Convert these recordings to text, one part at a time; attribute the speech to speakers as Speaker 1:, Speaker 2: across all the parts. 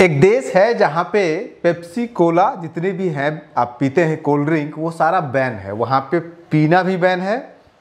Speaker 1: एक देश है जहाँ पे पेप्सी कोला जितने भी हैं आप पीते हैं कोल्ड ड्रिंक, वो सारा बैन है। वहाँ पे पीना भी बैन है,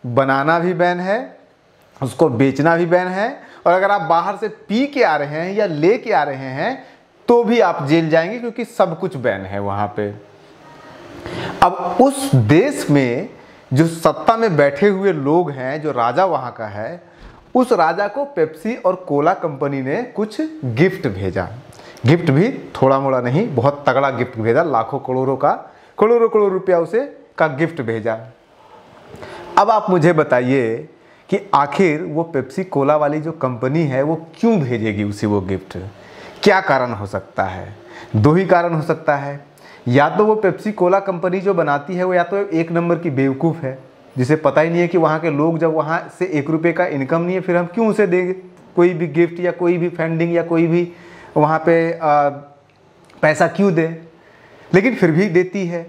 Speaker 1: बनाना भी बैन है, उसको बेचना भी बैन है, और अगर आप बाहर से पी के आ रहे हैं या ले के आ रहे हैं तो भी आप जेल जाएंगे, क्योंकि सब कुछ बैन है वहाँ पे। अब उस देश में जो सत्ता में बैठे हुए लोग हैं, जो राजा वहाँ का है, उस राजा को पेप्सी और कोला कंपनी ने कुछ गिफ्ट भेजा। गिफ्ट भी थोड़ा मोड़ा नहीं, बहुत तगड़ा गिफ्ट भेजा, लाखों करोड़ों रुपया उसे का गिफ्ट भेजा। अब आप मुझे बताइए कि आखिर वो पेप्सी कोला वाली जो कंपनी है वो क्यों भेजेगी उसे वो गिफ्ट? क्या कारण हो सकता है? दो ही कारण हो सकता है। या तो वो पेप्सी कोला कंपनी जो बनाती है वो या तो एक नंबर की बेवकूफ़ है, जिसे पता ही नहीं है कि वहाँ के लोग, जब वहाँ से 1 रुपये का इनकम नहीं है, फिर हम क्यों उसे देंगे कोई भी गिफ्ट या कोई भी फंडिंग या कोई भी वहाँ पे पैसा क्यों दे, लेकिन फिर भी देती है।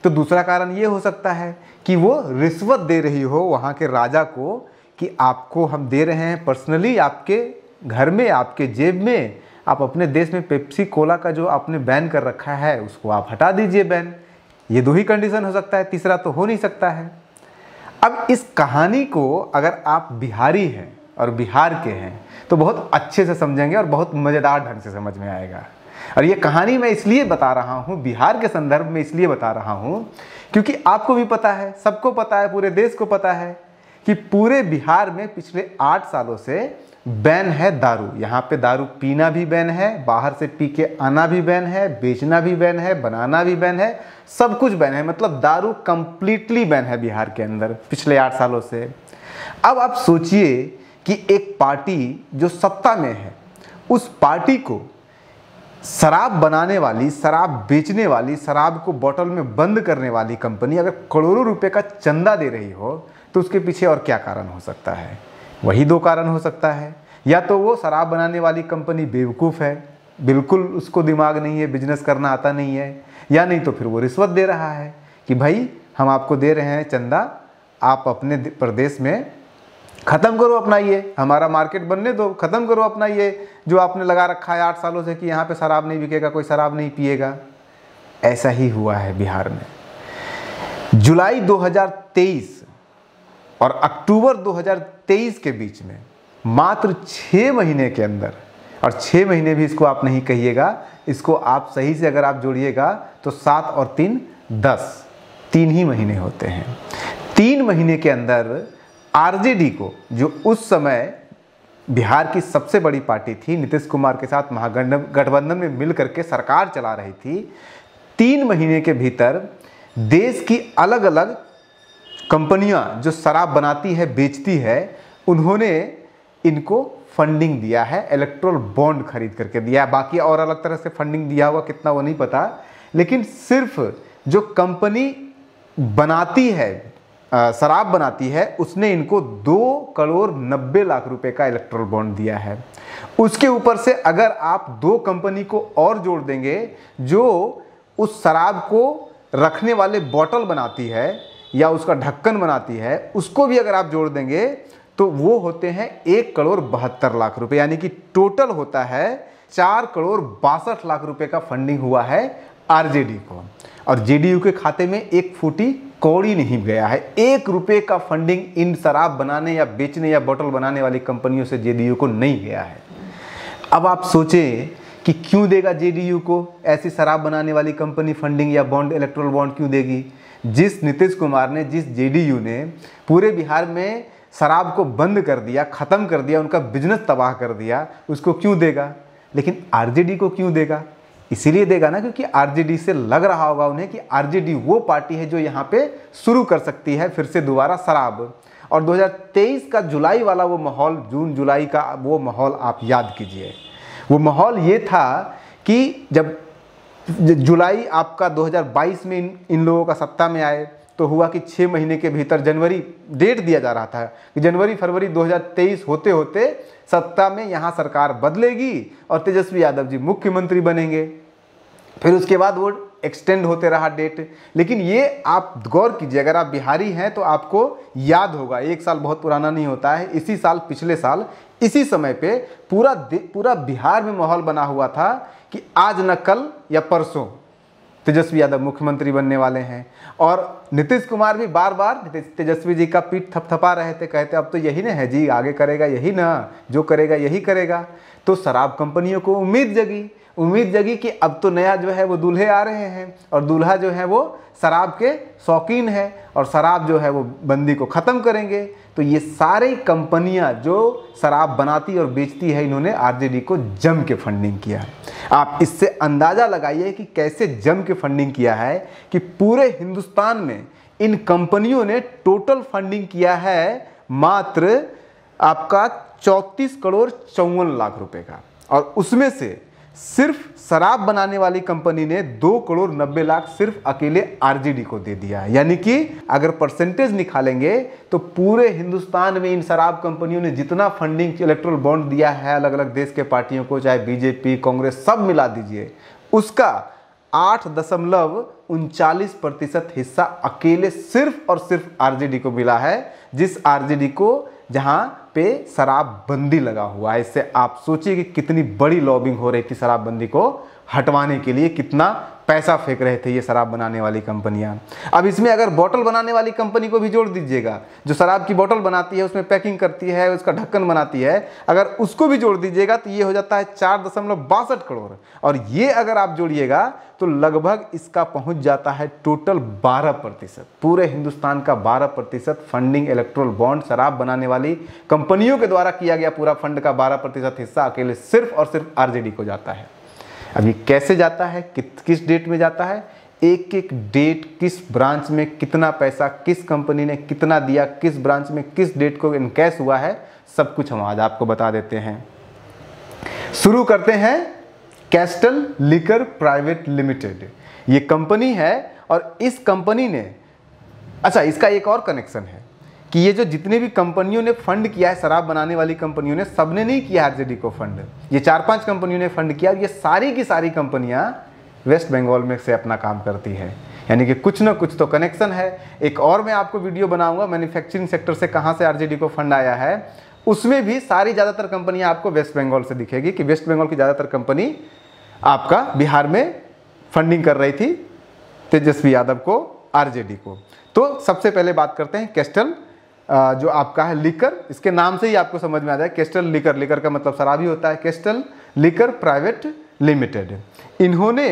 Speaker 1: तो दूसरा कारण ये हो सकता है कि वो रिश्वत दे रही हो वहाँ के राजा को, कि आपको हम दे रहे हैं पर्सनली, आपके घर में, आपके जेब में, आप अपने देश में पेप्सी कोला का जो आपने बैन कर रखा है उसको आप हटा दीजिए बैन। ये दो ही कंडीशन हो सकता है, तीसरा तो हो नहीं सकता है। अब इस कहानी को अगर आप बिहारी हैं और बिहार के हैं तो बहुत अच्छे से समझेंगे और बहुत मज़ेदार ढंग से समझ में आएगा। और ये कहानी मैं इसलिए बता रहा हूँ, बिहार के संदर्भ में इसलिए बता रहा हूँ क्योंकि आपको भी पता है, सबको पता है, पूरे देश को पता है कि पूरे बिहार में पिछले 8 सालों से बैन है दारू। यहाँ पे दारू पीना भी बैन है, बाहर से पी के आना भी बैन है, बेचना भी बैन है, बनाना भी बैन है, सब कुछ बैन है। मतलब दारू कंप्लीटली बैन है बिहार के अंदर पिछले 8 सालों से। अब आप सोचिए कि एक पार्टी जो सत्ता में है, उस पार्टी को शराब बनाने वाली, शराब बेचने वाली, शराब को बोतल में बंद करने वाली कंपनी अगर करोड़ों रुपए का चंदा दे रही हो तो उसके पीछे और क्या कारण हो सकता है? वही 2 कारण हो सकता है। या तो वो शराब बनाने वाली कंपनी बेवकूफ़ है, बिल्कुल उसको दिमाग नहीं है, बिजनेस करना आता नहीं है, या नहीं तो फिर वो रिश्वत दे रहा है कि भाई हम आपको दे रहे हैं चंदा, आप अपने प्रदेश में ख़त्म करो अपना ये, हमारा मार्केट बनने दो, ख़त्म करो अपना ये जो आपने लगा रखा है 8 सालों से कि यहाँ पे शराब नहीं बिकेगा, कोई शराब नहीं पिएगा। ऐसा ही हुआ है बिहार में। जुलाई 2023 और अक्टूबर 2023 के बीच में मात्र 6 महीने के अंदर, और 6 महीने भी इसको आप नहीं कहिएगा, इसको आप सही से अगर आप जोड़िएगा तो 7 और 3 10, 3 ही महीने होते हैं। 3 महीने के अंदर आरजेडी को, जो उस समय बिहार की सबसे बड़ी पार्टी थी, नीतीश कुमार के साथ महागठबंधन में मिल करके सरकार चला रही थी, 3 महीने के भीतर देश की अलग अलग कंपनियां जो शराब बनाती है, बेचती है, उन्होंने इनको फंडिंग दिया है, इलेक्ट्रल बॉन्ड खरीद करके दिया है। बाकी और अलग तरह से फंडिंग दिया होगा, कितना वो नहीं पता, लेकिन सिर्फ जो कंपनी बनाती है, शराब बनाती है, उसने इनको 2,90,00,000 रुपए का इलेक्ट्रल बॉन्ड दिया है। उसके ऊपर से अगर आप 2 कंपनी को और जोड़ देंगे जो उस शराब को रखने वाले बोतल बनाती है या उसका ढक्कन बनाती है, उसको भी अगर आप जोड़ देंगे तो वो होते हैं 1,72,00,000 रुपए, यानी कि टोटल होता है 4,62,00,000 रुपए का फंडिंग हुआ है आरजेडी को। और जेडीयू के खाते में 1 फूटी कौड़ी नहीं गया है। 1 रुपए का फंडिंग इन शराब बनाने या बेचने या बोतल बनाने वाली कंपनियों से जेडीयू को नहीं गया है। अब आप सोचें कि क्यों देगा जेडीयू को ऐसी शराब बनाने वाली कंपनी फंडिंग या बॉन्ड, इलेक्ट्रल बॉन्ड क्यों देगी? जिस नीतीश कुमार ने, जिस जेडीयू ने पूरे बिहार में शराब को बंद कर दिया, ख़त्म कर दिया, उनका बिजनेस तबाह कर दिया, उसको क्यों देगा? लेकिन आरजेडी को क्यों देगा? इसीलिए देगा ना क्योंकि आरजेडी से लग रहा होगा उन्हें कि आरजेडी वो पार्टी है जो यहाँ पे शुरू कर सकती है फिर से दोबारा शराब। और 2023 का जुलाई वाला वो माहौल, जून जुलाई का वो माहौल आप याद कीजिए। वो माहौल ये था कि जब जुलाई आपका 2022 में इन लोगों का सत्ता में आए तो हुआ कि 6 महीने के भीतर, जनवरी डेट दिया जा रहा था कि जनवरी फरवरी 2023 होते होते सत्ता में यहाँ सरकार बदलेगी और तेजस्वी यादव जी मुख्यमंत्री बनेंगे। फिर उसके बाद वो एक्सटेंड होते रहा डेट। लेकिन ये आप गौर कीजिए, अगर आप बिहारी हैं तो आपको याद होगा, 1 साल बहुत पुराना नहीं होता है, इसी साल पिछले साल इसी समय पे पूरा बिहार में माहौल बना हुआ था कि आज न कल या परसों तेजस्वी यादव मुख्यमंत्री बनने वाले हैं। और नीतीश कुमार भी बार बार तेजस्वी जी का पीठ थपथपा रहे थे, कहते अब तो यही ना है जी, आगे करेगा यही ना, जो करेगा यही करेगा। तो शराब कंपनियों को उम्मीद जगी कि अब तो नया जो है वो दूल्हे आ रहे हैं, और दूल्हा जो है वो शराब के शौकीन है, और शराब जो है वो बंदी को ख़त्म करेंगे। तो ये सारी कंपनियां जो शराब बनाती और बेचती है, इन्होंने आरजेडी को जम के फंडिंग किया है। आप इससे अंदाज़ा लगाइए कि कैसे जम के फंडिंग किया है कि पूरे हिंदुस्तान में इन कंपनियों ने टोटल फंडिंग किया है मात्र आपका 34 करोड़ 54 लाख रुपए का, और उसमें से सिर्फ शराब बनाने वाली कंपनी ने 2 करोड़ 90 लाख सिर्फ अकेले आरजेडी को दे दिया है। यानी कि अगर परसेंटेज निकालेंगे तो पूरे हिंदुस्तान में इन शराब कंपनियों ने जितना फंडिंग इलेक्ट्रल बॉन्ड दिया है अलग अलग देश के पार्टियों को, चाहे बीजेपी कांग्रेस सब मिला दीजिए, उसका 8.39% हिस्सा अकेले सिर्फ और सिर्फ आरजेडी को मिला है, जिस आरजेडी को जहां पे शराबबंदी लगा हुआ है। इससे आप सोचिए कि कितनी बड़ी लॉबिंग हो रही थी शराबबंदी को हटवाने के लिए, कितना पैसा फेंक रहे थे ये शराब बनाने वाली कंपनियां। अब इसमें अगर बोतल बनाने वाली कंपनी को भी जोड़ दीजिएगा, जो शराब की बोतल बनाती है, उसमें पैकिंग करती है, उसका ढक्कन बनाती है, अगर उसको भी जोड़ दीजिएगा तो ये हो जाता है 4.62 करोड़। और ये अगर आप जोड़िएगा तो लगभग इसका पहुंच जाता है टोटल 12%। पूरे हिंदुस्तान का 12% फंडिंग इलेक्ट्रल बॉन्ड शराब बनाने वाली कंपनियों के द्वारा किया गया, पूरा फंड का 12% हिस्सा अकेले सिर्फ और सिर्फ आरजेडी को जाता है। अब ये कैसे जाता है, किस डेट में जाता है, एक एक डेट, किस ब्रांच में कितना पैसा किस कंपनी ने कितना दिया, किस ब्रांच में किस डेट को इनकैश हुआ है, सब कुछ हम आज आपको बता देते हैं। शुरू करते हैं कैस्टल लिकर प्राइवेट लिमिटेड। ये कंपनी है, और इस कंपनी ने, अच्छा इसका एक और कनेक्शन है कि ये जो जितने भी कंपनियों ने फंड किया है, शराब बनाने वाली कंपनियों ने, सबने नहीं किया आरजेडी को फंड, ये 4-5 कंपनियों ने फंड किया। ये सारी की सारी कंपनियां वेस्ट बंगाल में से अपना काम करती है, यानी कि कुछ ना कुछ तो कनेक्शन है। एक और मैं आपको वीडियो बनाऊंगा मैन्युफैक्चरिंग सेक्टर से कहां से आरजेडी को फंड आया है, उसमें भी सारी ज़्यादातर कंपनियां आपको वेस्ट बंगाल से दिखेगी कि वेस्ट बंगाल की ज़्यादातर कंपनी आपका बिहार में फंडिंग कर रही थी तेजस्वी यादव को, आरजेडी को। तो सबसे पहले बात करते हैं कैस्टल जो आपका है लिकर, इसके नाम से ही आपको समझ में आ जाए, कैस्टल लिकर, लिकर का मतलब शराब ही होता है। कैस्टल लिकर प्राइवेट लिमिटेड, इन्होंने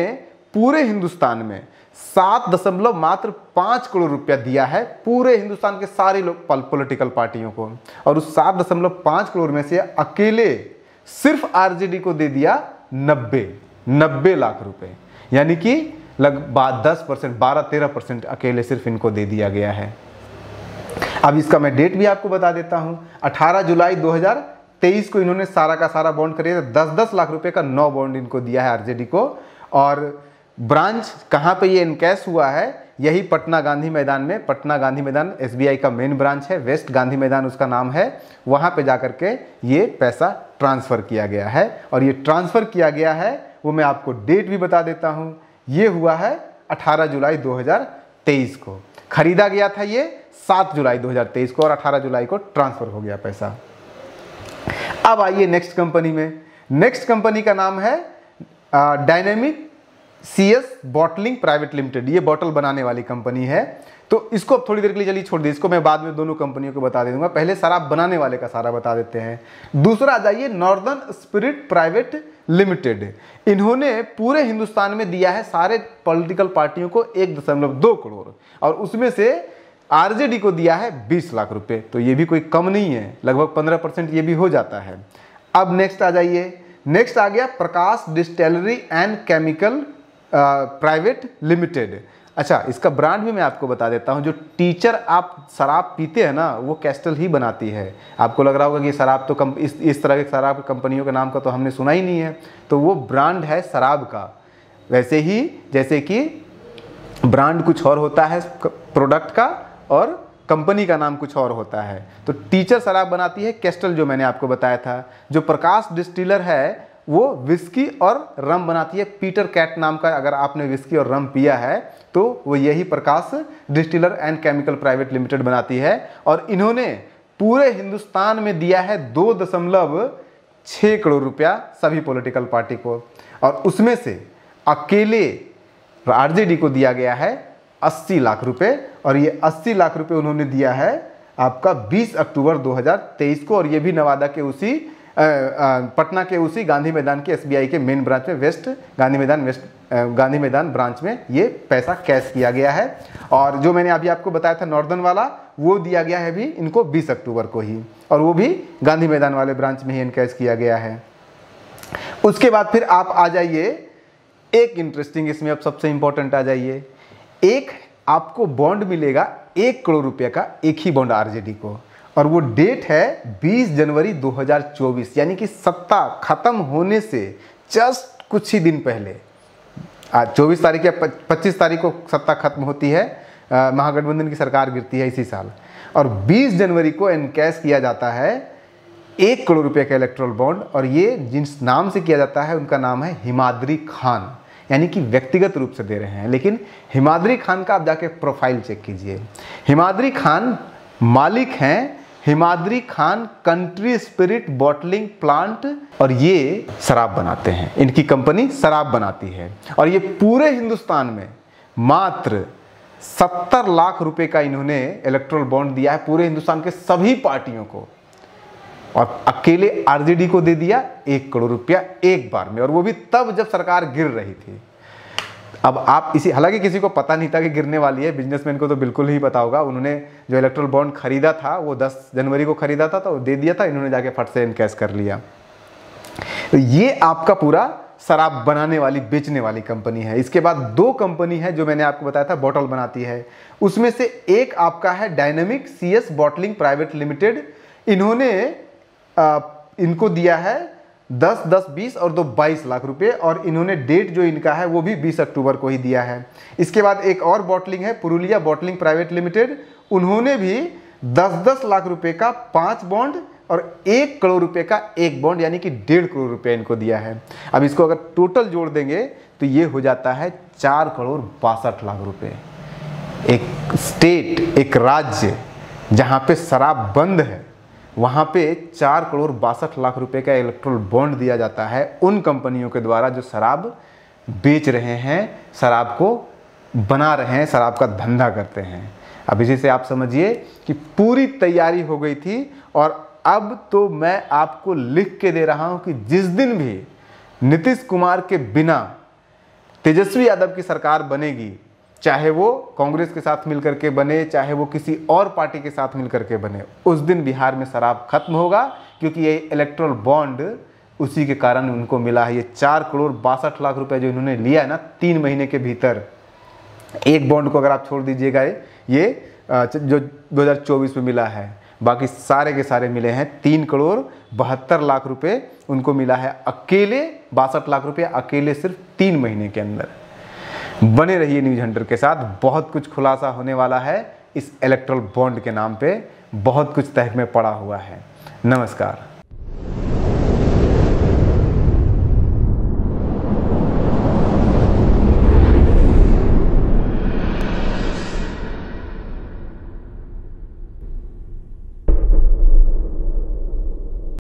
Speaker 1: पूरे हिंदुस्तान में 7.5 करोड़ रुपया दिया है पूरे हिंदुस्तान के सारे लोग पॉलिटिकल पार्टियों को, और उस 7.5 करोड़ में से अकेले सिर्फ आरजेडी को दे दिया 90 लाख रुपए, यानी कि लगभग 10%, 12-13% अकेले सिर्फ इनको दे दिया गया है। अब इसका मैं डेट भी आपको बता देता हूं, 18 जुलाई 2023 को इन्होंने सारा का सारा बॉन्ड खरीदा, 10-10 लाख रुपए का 9 बॉन्ड इनको दिया है आरजेडी को। और ब्रांच कहां पे ये इनकैश हुआ है, यही पटना गांधी मैदान में। पटना गांधी मैदान एसबीआई का मेन ब्रांच है, वेस्ट गांधी मैदान उसका नाम है, वहां पे जाकर के ये पैसा ट्रांसफर किया गया है। और ये ट्रांसफर किया गया है वो मैं आपको डेट भी बता देता हूं, ये हुआ है 18 जुलाई 2023 को, खरीदा गया था ये 7 जुलाई 2023 को, और 18 जुलाई को ट्रांसफर हो गया पैसा। अब आइए नेक्स्ट कंपनी में। नेक्स्ट कंपनी का नाम है dynamic CS bottling private limited. ये बॉटल बनाने वाली कंपनी है, तो इसको थोड़ी देर के लिए चलिए छोड़ दीजिए, इसको मैं बाद में दोनों कंपनियों को बता दूंगा, पहले शराब बनाने वाले का सारा बता देते हैं। दूसरा आ जाइए नॉर्दर्न स्पिरिट प्राइवेट लिमिटेड, इन्होंने पूरे हिंदुस्तान में दिया है सारे पॉलिटिकल पार्टियों को 1.2 करोड़, और उसमें से आरजेडी को दिया है 20 लाख रुपए, तो ये भी कोई कम नहीं है, लगभग 15% ये भी हो जाता है। अब नेक्स्ट आ जाइए, नेक्स्ट आ गया Prakash distillery and chemical private limited. अच्छा, इसका ब्रांड भी मैं आपको बता देता हूं। जो टीचर आप शराब पीते हैं ना, वो कैस्टल ही बनाती है। आपको लग रहा होगा कि शराब तो इस तरह के शराब कंपनियों के नाम का तो हमने सुना ही नहीं है, तो वो ब्रांड है शराब का। वैसे ही जैसे कि ब्रांड कुछ और होता है प्रोडक्ट का, और कंपनी का नाम कुछ और होता है। तो टीचर शराब बनाती है कैस्टल, जो मैंने आपको बताया था। जो प्रकाश डिस्टिलर है वो विस्की और रम बनाती है। पीटर कैट नाम का, अगर आपने विस्की और रम पिया है तो वो यही Prakash distiller and chemical private limited बनाती है। और इन्होंने पूरे हिंदुस्तान में दिया है 2.6 करोड़ रुपया सभी पॉलिटिकल पार्टी को, और उसमें से अकेले आरजेडी को दिया गया है 80 लाख रुपए। और ये 80 लाख रुपए उन्होंने दिया है आपका 20 अक्टूबर 2023 को, और ये भी नवादा के उसी पटना के उसी गांधी मैदान के एसबीआई के मेन ब्रांच में वेस्ट गांधी मैदान ब्रांच में ये पैसा कैश किया गया है। और जो मैंने अभी आपको बताया था नॉर्दर्न वाला, वो दिया गया है भी इनको 20 अक्टूबर को ही, और वो भी गांधी मैदान वाले ब्रांच में ही इनकैश किया गया है। उसके बाद फिर आप आ जाइए एक इंटरेस्टिंग, इसमें अब सबसे इंपॉर्टेंट आ जाइए, एक आपको बॉन्ड मिलेगा 1 करोड़ रुपये का, एक ही बॉन्ड आरजेडी को, और वो डेट है 20 जनवरी 2024, यानी कि सत्ता खत्म होने से जस्ट कुछ ही दिन पहले। आज 24 तारीख या 25 तारीख को सत्ता खत्म होती है, महागठबंधन की सरकार गिरती है इसी साल, और 20 जनवरी को एनकैश किया जाता है 1 करोड़ रुपये का इलेक्ट्रल बॉन्ड। और ये जिस नाम से किया जाता है उनका नाम है हिमाद्री खान, यानी कि व्यक्तिगत रूप से दे रहे हैं। लेकिन हिमाद्री खान का आप जाके प्रोफाइल चेक कीजिए। हिमाद्री खान मालिक हैं Himadri Khan country spirit bottling plant, और ये शराब बनाते हैं, इनकी कंपनी शराब बनाती है। और ये पूरे हिंदुस्तान में मात्र 70 लाख रुपए का इन्होंने इलेक्ट्रल बॉन्ड दिया है पूरे हिंदुस्तान के सभी पार्टियों को, और अकेले आरजेडी को दे दिया 1 करोड़ रुपया एक बार में, और वो भी तब जब सरकार गिर रही थी। अब आप इसी, हालांकि किसी को पता नहीं था कि गिरने वाली है, बिजनेसमैन को तो बिल्कुल ही पता होगा। उन्होंने जो इलेक्ट्रल बॉन्ड खरीदा था वो 10 जनवरी को खरीदा था, तो दे दिया था, इन्होंने जाके फट से इनकैश कर लिया। तो ये आपका पूरा शराब बनाने वाली बेचने वाली कंपनी है। इसके बाद 2 कंपनी है जो मैंने आपको बताया था बॉटल बनाती है, उसमें से एक आपका है dynamic CS bottling private limited. इन्होंने इनको दिया है 10, 10, 20 और 2 22 लाख रुपए, और इन्होंने डेट जो इनका है वो भी 20 अक्टूबर को ही दिया है। इसके बाद एक और बॉटलिंग है पुरुलिया बॉटलिंग प्राइवेट लिमिटेड, उन्होंने भी 10-10 लाख रुपए का 5 बॉन्ड और 1 करोड़ रुपए का 1 बॉन्ड, यानी कि 1.5 करोड़ रुपए इनको दिया है। अब इसको अगर टोटल जोड़ देंगे तो ये हो जाता है 4 करोड़ 62 लाख रुपए। एक स्टेट, एक राज्य जहाँ पे शराब बंद है, वहाँ पे 4 करोड़ 62 लाख रुपए का इलेक्ट्रल बॉन्ड दिया जाता है उन कंपनियों के द्वारा जो शराब बेच रहे हैं, शराब को बना रहे हैं, शराब का धंधा करते हैं। अब इसी से आप समझिए कि पूरी तैयारी हो गई थी, और अब तो मैं आपको लिख के दे रहा हूँ कि जिस दिन भी नीतीश कुमार के बिना तेजस्वी यादव की सरकार बनेगी, चाहे वो कांग्रेस के साथ मिलकर के बने, चाहे वो किसी और पार्टी के साथ मिलकर के बने, उस दिन बिहार में शराब खत्म होगा, क्योंकि ये इलेक्ट्रल बॉन्ड उसी के कारण उनको मिला है। ये 4 करोड़ 62 लाख रुपए जो इन्होंने लिया है ना 3 महीने के भीतर, एक बॉन्ड को अगर आप छोड़ दीजिएगा, ये जो 2024 में मिला है, बाकी सारे के सारे मिले हैं 3 करोड़ 72 लाख रुपए उनको मिला है अकेले, 62 लाख रुपए अकेले सिर्फ 3 महीने के अंदर। बने रहिए न्यूज हंटर के साथ, बहुत कुछ खुलासा होने वाला है इस इलेक्ट्रल बॉन्ड के नाम पे, बहुत कुछ तहत में पड़ा हुआ है। नमस्कार।